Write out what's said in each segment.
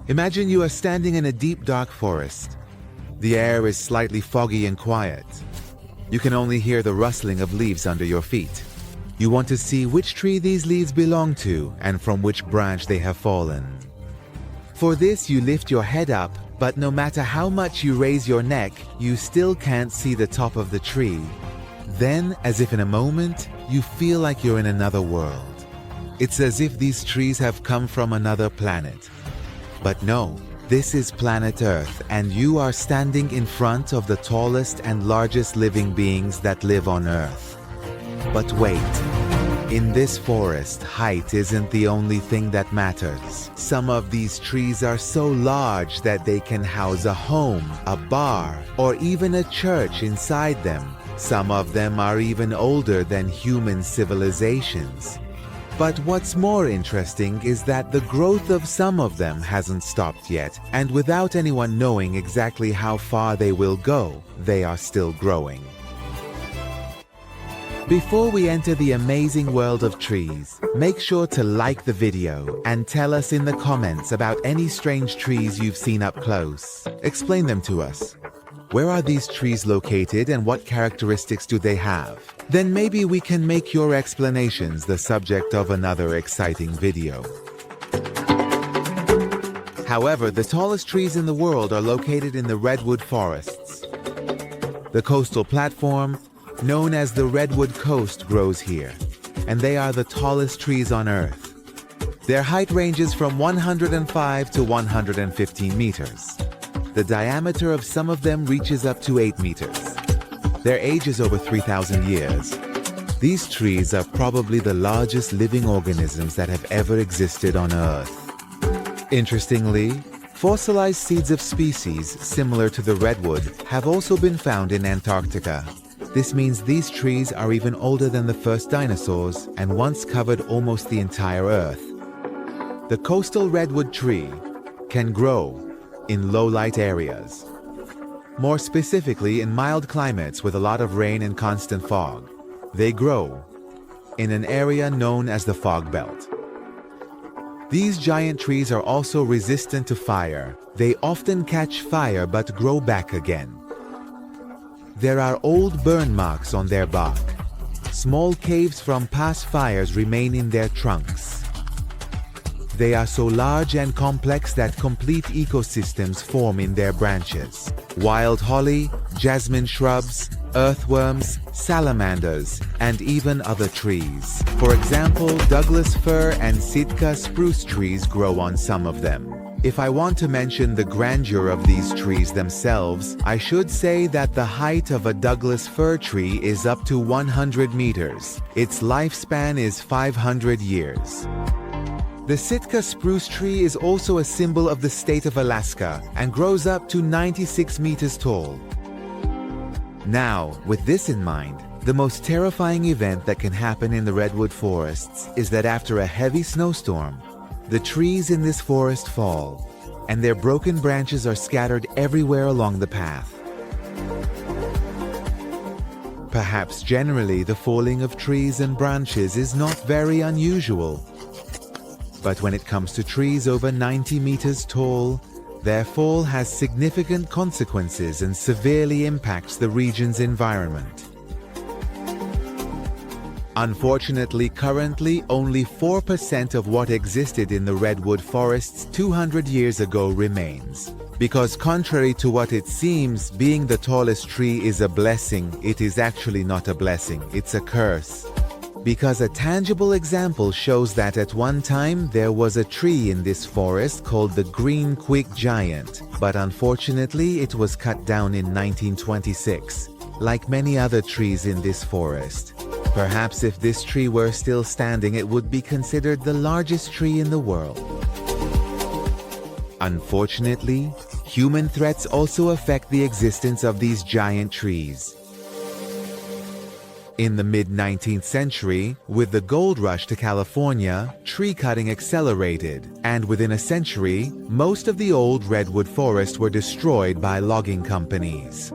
Imagine you are standing in a deep dark forest. The air is slightly foggy and quiet. You can only hear the rustling of leaves under your feet. You want to see which tree these leaves belong to and from which branch they have fallen. For this, you lift your head up, but no matter how much you raise your neck, you still can't see the top of the tree. Then, as if in a moment, you feel like you're in another world. It's as if these trees have come from another planet. But no, this is planet Earth, and you are standing in front of the tallest and largest living beings that live on Earth. But wait, in this forest, height isn't the only thing that matters. Some of these trees are so large that they can house a home, a bar, or even a church inside them. Some of them are even older than human civilizations. But what's more interesting is that the growth of some of them hasn't stopped yet, and without anyone knowing exactly how far they will go, they are still growing. Before we enter the amazing world of trees, make sure to like the video and tell us in the comments about any strange trees you've seen up close. Explain them to us. Where are these trees located and what characteristics do they have? Then maybe we can make your explanations the subject of another exciting video. However, the tallest trees in the world are located in the redwood forests. The coastal platform, known as the Redwood Coast, grows here, and they are the tallest trees on Earth. Their height ranges from 105 to 115 meters. The diameter of some of them reaches up to 8 meters. Their age is over 3,000 years. These trees are probably the largest living organisms that have ever existed on Earth. Interestingly, fossilized seeds of species similar to the redwood have also been found in Antarctica. This means these trees are even older than the first dinosaurs and once covered almost the entire Earth. The coastal redwood tree can grow in low-light areas. More specifically, in mild climates with a lot of rain and constant fog. They grow in an area known as the fog belt. These giant trees are also resistant to fire. They often catch fire but grow back again. There are old burn marks on their bark. Small caves from past fires remain in their trunks. They are so large and complex that complete ecosystems form in their branches. Wild holly, jasmine shrubs, earthworms, salamanders, and even other trees. For example, Douglas fir and Sitka spruce trees grow on some of them. If I want to mention the grandeur of these trees themselves, I should say that the height of a Douglas fir tree is up to 100 meters. Its lifespan is 500 years. The Sitka spruce tree is also a symbol of the state of Alaska and grows up to 96 meters tall. Now, with this in mind, the most terrifying event that can happen in the redwood forests is that after a heavy snowstorm, the trees in this forest fall, and their broken branches are scattered everywhere along the path. Perhaps generally the falling of trees and branches is not very unusual. But when it comes to trees over 90 meters tall, their fall has significant consequences and severely impacts the region's environment. Unfortunately, currently, only 4% of what existed in the redwood forests 200 years ago remains. Because contrary to what it seems, being the tallest tree is a blessing, it is actually not a blessing, it's a curse. Because a tangible example shows that at one time there was a tree in this forest called the green quick giant, but unfortunately it was cut down in 1926, like many other trees in this forest. Perhaps if this tree were still standing, it would be considered the largest tree in the world. Unfortunately, human threats also affect the existence of these giant trees. In the mid-19th century, with the gold rush to California, tree cutting accelerated, and within a century, most of the old redwood forests were destroyed by logging companies.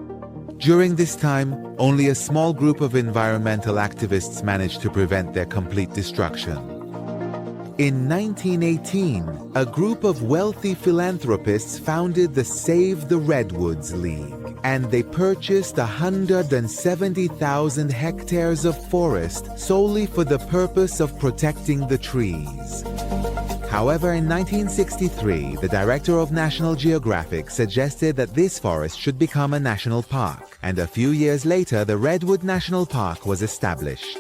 During this time, only a small group of environmental activists managed to prevent their complete destruction. In 1918, a group of wealthy philanthropists founded the Save the Redwoods League, and they purchased 170,000 hectares of forest solely for the purpose of protecting the trees. However, in 1963, the director of National Geographic suggested that this forest should become a national park, and a few years later, the Redwood National Park was established.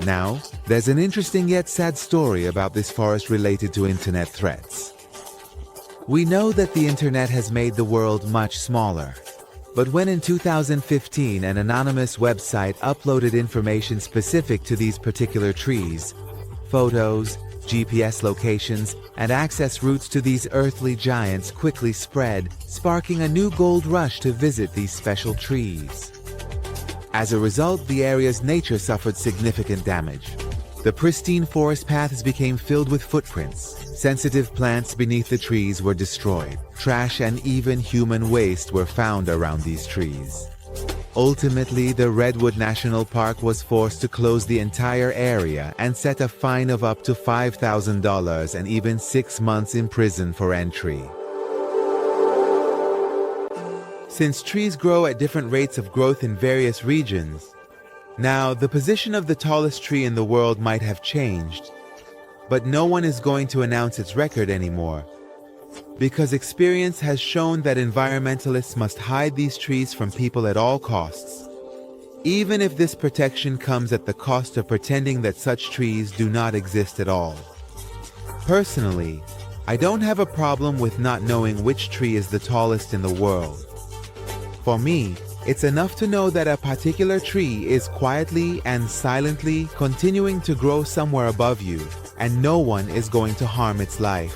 Now, there's an interesting yet sad story about this forest related to internet threats. We know that the internet has made the world much smaller. But when in 2015 an anonymous website uploaded information specific to these particular trees, photos, GPS locations, and access routes to these earthly giants quickly spread, sparking a new gold rush to visit these special trees. As a result, the area's nature suffered significant damage. The pristine forest paths became filled with footprints. Sensitive plants beneath the trees were destroyed. Trash and even human waste were found around these trees. Ultimately, the Redwood National Park was forced to close the entire area and set a fine of up to $5,000 and even 6 months in prison for entry. Since trees grow at different rates of growth in various regions, now the position of the tallest tree in the world might have changed, but no one is going to announce its record anymore, because experience has shown that environmentalists must hide these trees from people at all costs, even if this protection comes at the cost of pretending that such trees do not exist at all. Personally, I don't have a problem with not knowing which tree is the tallest in the world. For me, it's enough to know that a particular tree is quietly and silently continuing to grow somewhere above you, and no one is going to harm its life.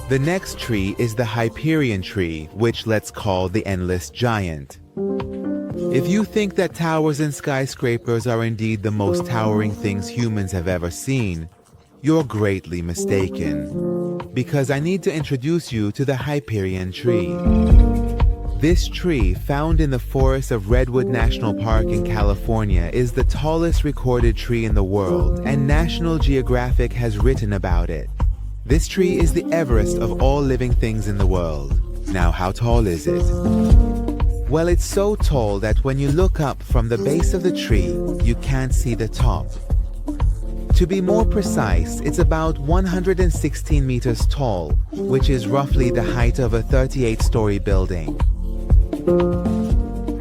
The next tree is the Hyperion tree, which let's call the Endless Giant. If you think that towers and skyscrapers are indeed the most towering things humans have ever seen, you're greatly mistaken. Because I need to introduce you to the Hyperion tree. This tree, found in the forest of Redwood National Park in California, is the tallest recorded tree in the world, and National Geographic has written about it. This tree is the Everest of all living things in the world. Now, how tall is it? Well, it's so tall that when you look up from the base of the tree, you can't see the top. To be more precise, it's about 116 meters tall, which is roughly the height of a 38-story building.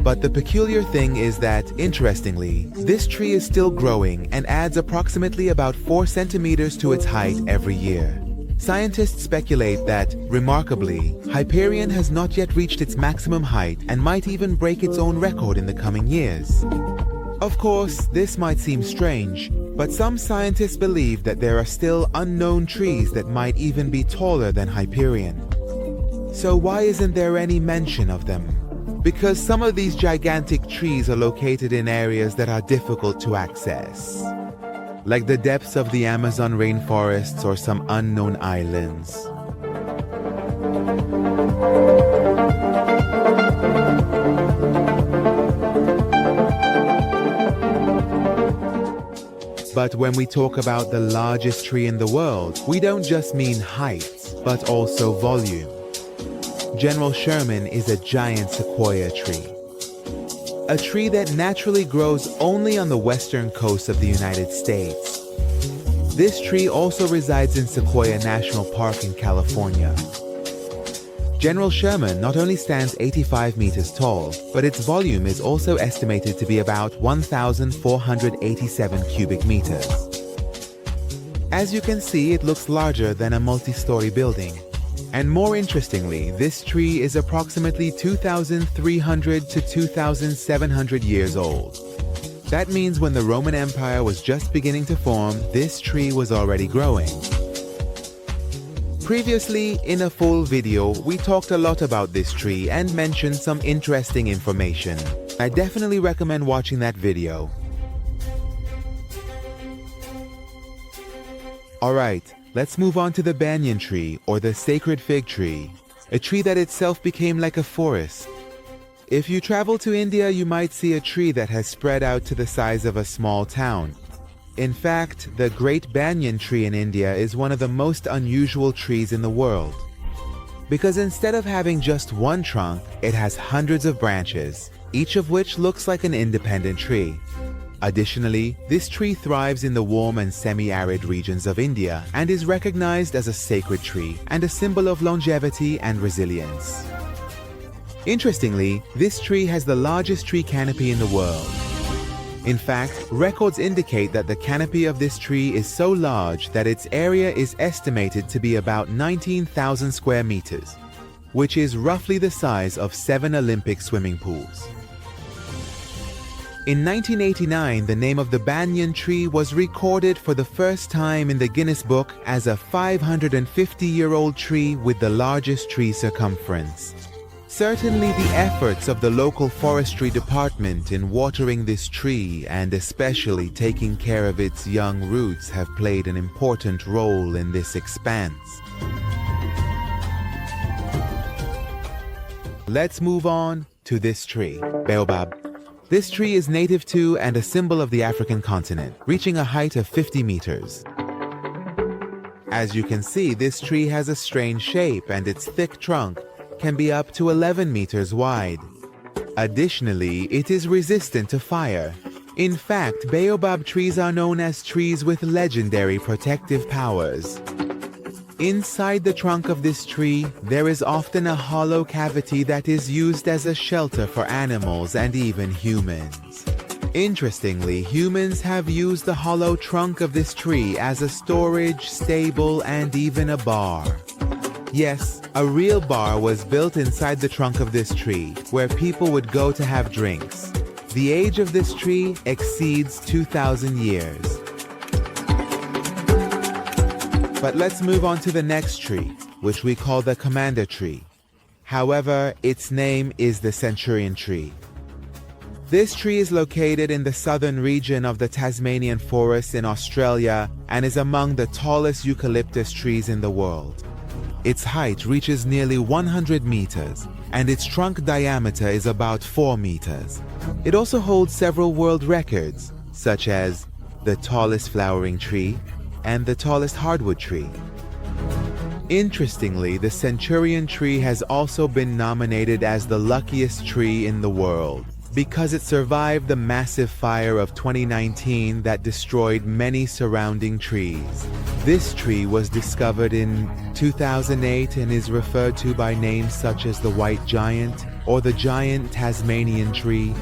But the peculiar thing is that, interestingly, this tree is still growing and adds approximately about 4 centimeters to its height every year. Scientists speculate that, remarkably, Hyperion has not yet reached its maximum height and might even break its own record in the coming years. Of course, this might seem strange, but some scientists believe that there are still unknown trees that might even be taller than Hyperion. So why isn't there any mention of them? Because some of these gigantic trees are located in areas that are difficult to access, like the depths of the Amazon rainforests or some unknown islands. But when we talk about the largest tree in the world, we don't just mean height, but also volume. General Sherman is a giant sequoia tree. A tree that naturally grows only on the western coast of the United States. This tree also resides in Sequoia National Park in California. General Sherman not only stands 85 meters tall, but its volume is also estimated to be about 1,487 cubic meters. As you can see, it looks larger than a multi-story building. And more interestingly, this tree is approximately 2,300 to 2,700 years old. That means when the Roman Empire was just beginning to form, this tree was already growing. Previously, in a full video, we talked a lot about this tree and mentioned some interesting information. I definitely recommend watching that video. Alright, let's move on to the banyan tree, or the sacred fig tree, a tree that itself became like a forest. If you travel to India, you might see a tree that has spread out to the size of a small town. In fact, the great banyan tree in India is one of the most unusual trees in the world, because instead of having just one trunk, it has hundreds of branches, each of which looks like an independent tree. Additionally, this tree thrives in the warm and semi-arid regions of India and is recognized as a sacred tree and a symbol of longevity and resilience. Interestingly, this tree has the largest tree canopy in the world. In fact, records indicate that the canopy of this tree is so large that its area is estimated to be about 19,000 square meters, which is roughly the size of 7 Olympic swimming pools. In 1989, the name of the banyan tree was recorded for the first time in the Guinness Book as a 550-year-old tree with the largest tree circumference. Certainly, the efforts of the local forestry department in watering this tree and especially taking care of its young roots have played an important role in this expanse. Let's move on to this tree, baobab. This tree is native to and a symbol of the African continent, reaching a height of 50 meters. As you can see, this tree has a strange shape and its thick trunk can be up to 11 meters wide. Additionally, it is resistant to fire. In fact, baobab trees are known as trees with legendary protective powers. Inside the trunk of this tree, there is often a hollow cavity that is used as a shelter for animals and even humans. Interestingly, humans have used the hollow trunk of this tree as a storage, stable, and even a bar. Yes, a real bar was built inside the trunk of this tree, where people would go to have drinks. The age of this tree exceeds 2,000 years. But let's move on to the next tree, which we call the commander tree. However, its name is the centurion tree. This tree is located in the southern region of the Tasmanian forest in Australia and is among the tallest eucalyptus trees in the world. Its height reaches nearly 100 meters, and its trunk diameter is about 4 meters. It also holds several world records, such as the tallest flowering tree and the tallest hardwood tree. Interestingly, the centurion tree has also been nominated as the luckiest tree in the world, because it survived the massive fire of 2019 that destroyed many surrounding trees. This tree was discovered in 2008 and is referred to by names such as the white giant or the giant Tasmanian tree.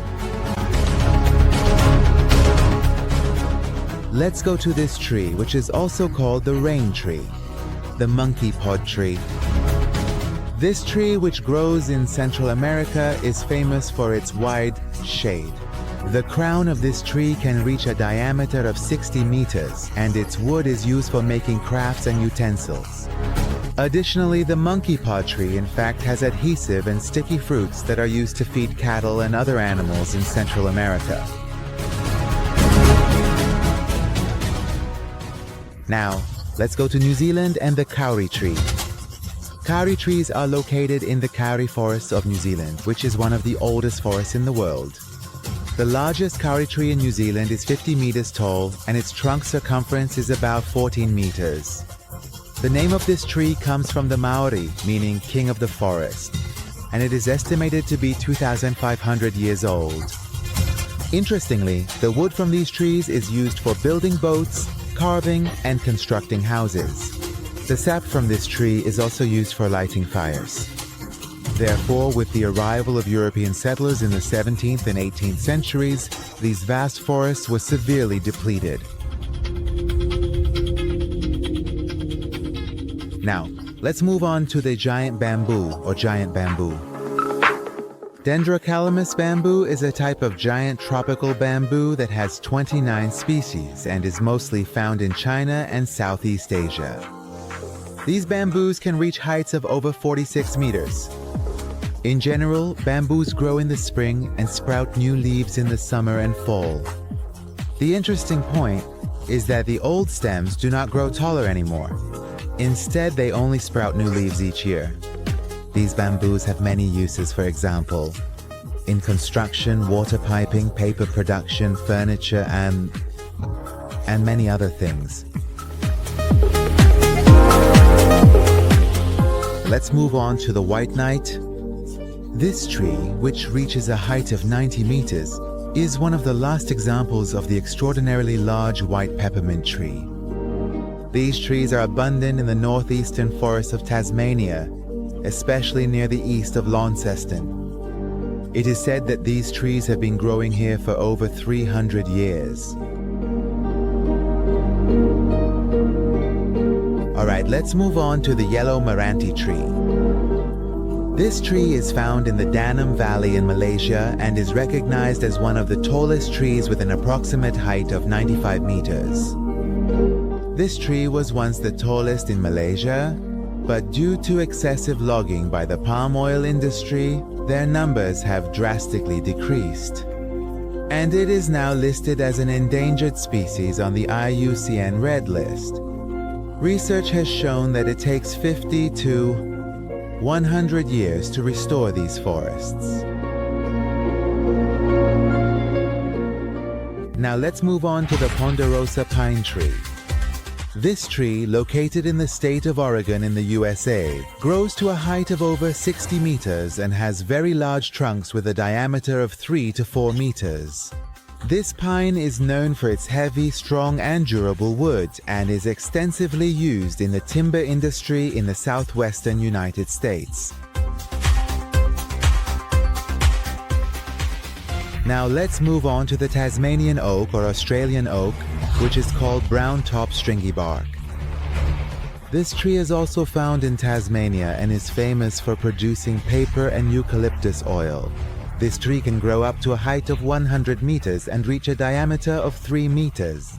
Let's go to this tree, which is also called the rain tree, the monkey pod tree. This tree, which grows in Central America, is famous for its wide shade. The crown of this tree can reach a diameter of 60 meters, and its wood is used for making crafts and utensils. Additionally, the monkey paw tree in fact has adhesive and sticky fruits that are used to feed cattle and other animals in Central America. Now, let's go to New Zealand and the kauri tree. Kauri trees are located in the kauri forests of New Zealand, which is one of the oldest forests in the world. The largest kauri tree in New Zealand is 50 meters tall, and its trunk circumference is about 14 meters. The name of this tree comes from the Maori, meaning king of the forest, and it is estimated to be 2,500 years old. Interestingly, the wood from these trees is used for building boats, carving, and constructing houses. The sap from this tree is also used for lighting fires. Therefore, with the arrival of European settlers in the 17th and 18th centuries, these vast forests were severely depleted. Now, let's move on to the giant bamboo or giant bamboo. Dendrocalamus bamboo is a type of giant tropical bamboo that has 29 species and is mostly found in China and Southeast Asia. These bamboos can reach heights of over 46 meters. In general, bamboos grow in the spring and sprout new leaves in the summer and fall. The interesting point is that the old stems do not grow taller anymore. Instead, they only sprout new leaves each year. These bamboos have many uses, for example, in construction, water piping, paper production, furniture, and many other things. Let's move on to the white knight. This tree, which reaches a height of 90 meters, is one of the last examples of the extraordinarily large white peppermint tree. These trees are abundant in the northeastern forests of Tasmania, especially near the east of Launceston. It is said that these trees have been growing here for over 300 years. Alright, let's move on to the yellow Meranti tree. This tree is found in the Danam Valley in Malaysia and is recognized as one of the tallest trees with an approximate height of 95 meters. This tree was once the tallest in Malaysia, but due to excessive logging by the palm oil industry, their numbers have drastically decreased. And it is now listed as an endangered species on the IUCN Red List. Research has shown that it takes 50 to 100 years to restore these forests. Now let's move on to the Ponderosa pine tree. This tree, located in the state of Oregon in the USA, grows to a height of over 60 meters and has very large trunks with a diameter of 3 to 4 meters. This pine is known for its heavy, strong, and durable wood and is extensively used in the timber industry in the southwestern United States. Now let's move on to the Tasmanian oak or Australian oak, which is called brown top stringy bark. This tree is also found in Tasmania and is famous for producing paper and eucalyptus oil. This tree can grow up to a height of 100 meters and reach a diameter of 3 meters.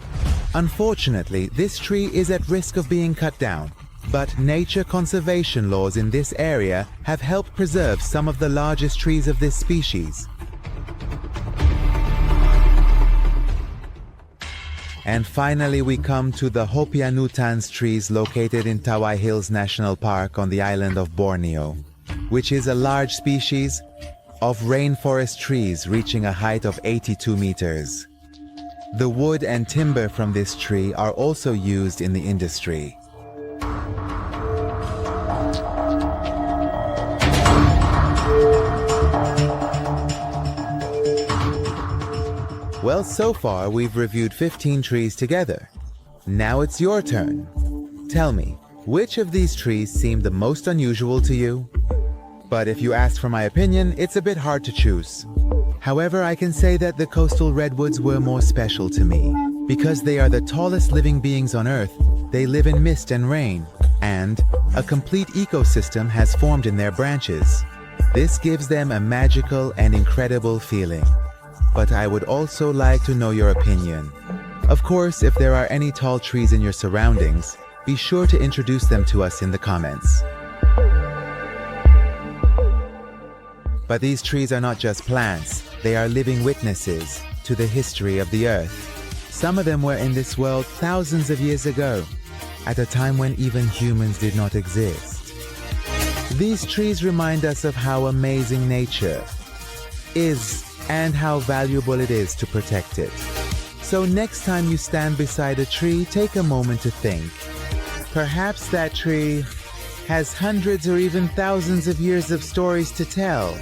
Unfortunately, this tree is at risk of being cut down, but nature conservation laws in this area have helped preserve some of the largest trees of this species. And finally, we come to the Hopianutans trees located in Tawai Hills National Park on the island of Borneo, which is a large species of rainforest trees reaching a height of 82 meters. The wood and timber from this tree are also used in the industry. Well, so far we've reviewed 15 trees together. Now it's your turn. Tell me, which of these trees seemed the most unusual to you? But if you ask for my opinion, it's a bit hard to choose. However, I can say that the coastal redwoods were more special to me. Because they are the tallest living beings on Earth, they live in mist and rain, and a complete ecosystem has formed in their branches. This gives them a magical and incredible feeling. But I would also like to know your opinion. Of course, if there are any tall trees in your surroundings, be sure to introduce them to us in the comments. But these trees are not just plants, they are living witnesses to the history of the Earth. Some of them were in this world thousands of years ago, at a time when even humans did not exist. These trees remind us of how amazing nature is and how valuable it is to protect it. So next time you stand beside a tree, take a moment to think. Perhaps that tree has hundreds or even thousands of years of stories to tell.